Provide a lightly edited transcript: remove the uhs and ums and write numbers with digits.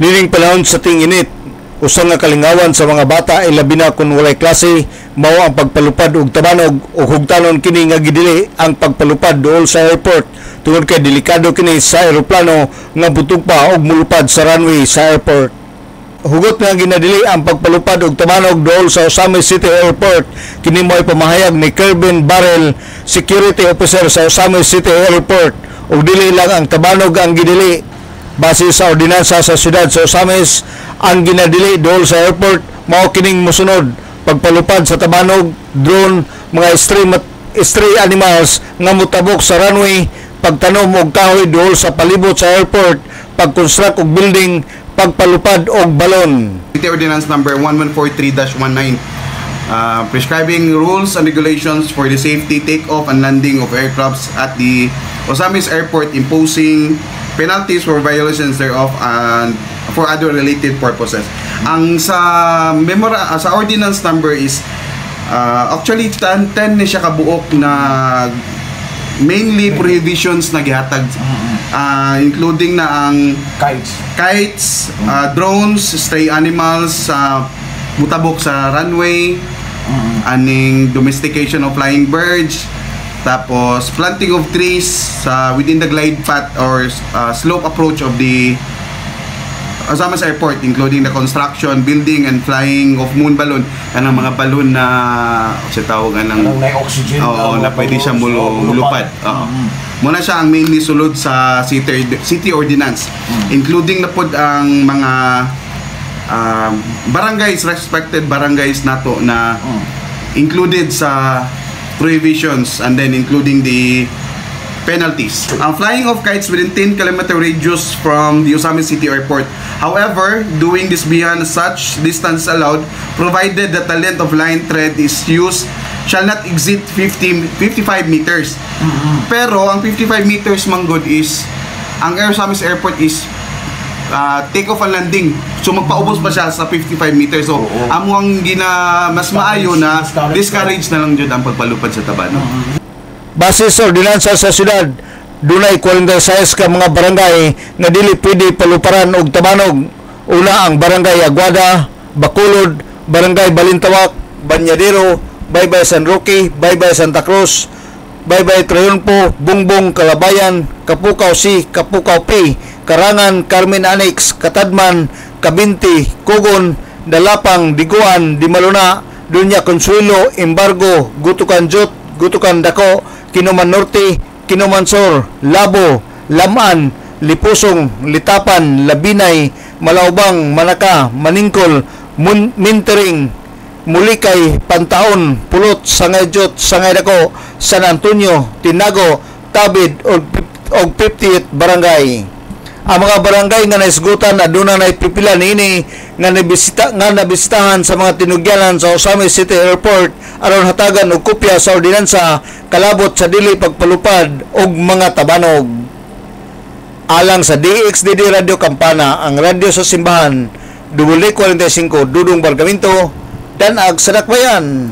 Nining panahon sa ting-init, usa nga kalingawan sa mga bata ay labi na kung walay klase, mao ang pagpalupad og tabanog ug hugtanon kini nga gidili ang pagpalupad duol sa airport tungod kay delikado kini sa eroplano nga butog pa og mulupad sa runway sa airport. Hugot nga ginadili ang pagpalupad og tabanog duol sa Osamis City Airport. Kini mo'y pamahayag ni Kervin Barrel, Security Officer sa Osamis City Airport. Og dili lang ang tabanog ang gidili. Base sa ordinansa sa siyudad sa Osamis, ang ginadili duol sa airport mao kining mosunod: pagpalupad sa tabanog, drone, mga stray animals nga mutabok sa runway, pagtanom og kahoy duol sa palibot sa airport, pag-construct og building, pagpalupad og balon. City Ordinance number 1143-19 prescribing rules and regulations for the safety take-off and landing of aircrafts at the Osamis Airport, imposing penalties for violations thereof and for other related purposes. Ang sa ordinance number is actually 10 ni siya kabuok na mainly prohibitions na gihatag, including na ang kites, drones, stray animals, mutabok sa runway, aning domestication of flying birds, tapos planting of trees within the glide path or slope approach of the Osamis Airport, including the construction, building, and flying of moon balloon. Kanang mga balloon na sa tawag ng oxygen, na pwede siya mulupad. Muna siya ang mainly sulod sa city ordinance, including na po ang mga barangays, respected barangays nato na included sa prohibitions, and then including the penalties. Flying of kites within 10-kilometer radius from the Osamis City Airport. However, doing this beyond such distance allowed, provided that the length of line thread is used, shall not exceed 55 meters. Pero ang 55 meters manggod is, ang Osamis Airport is take-off and landing. So magpaubos pa siya sa 55 meters. So amuang mas maayo na discourage na lang jud ang pagpalupad sa tabanog. Base sa ordinansa sa siyudad, dunay 46 ka mga barangay nga dili pwede paluparan og tabanog. Una ang Barangay Aguada, Bacolod, Barangay Balintawak, Banyadero, Baybay San Roque, Baybay Santa Cruz, Baybay Triunfo, Bungbong, Kalabayan, Kapukaw C, Kapukaw P, Karangan, Carmen Annex, Katadman, Kabinti, Kugon, Dalapang, Diguan, Dimaluna, Dunya Consuelo, Embargo, Gutukan Jut, Gutukan Dako, Kinuman Norte, Kinuman Sur, Labo, Laman, Lipusong, Litapan, Labinay, Malaubang, Manaka, Maningkol, Mintering, Mulikay, Pantaon, Pulot, Sangay Jut, Sangay Dako, San Antonio, Tinago, Tabid og 50th Barangay. Ang mga barangay nga naisgutan aduna na ipipila niini nga nabisitahan sa mga tinugyanan sa Osamis City Airport aron hatagan og kopya sa ordinansa kalabot sa dili pagpalupad og mga tabanog. Alang sa DXDD Radio Campana, ang radyo sa simbahan, W45 Dudong Bargamento, Danag sa Dakbayan.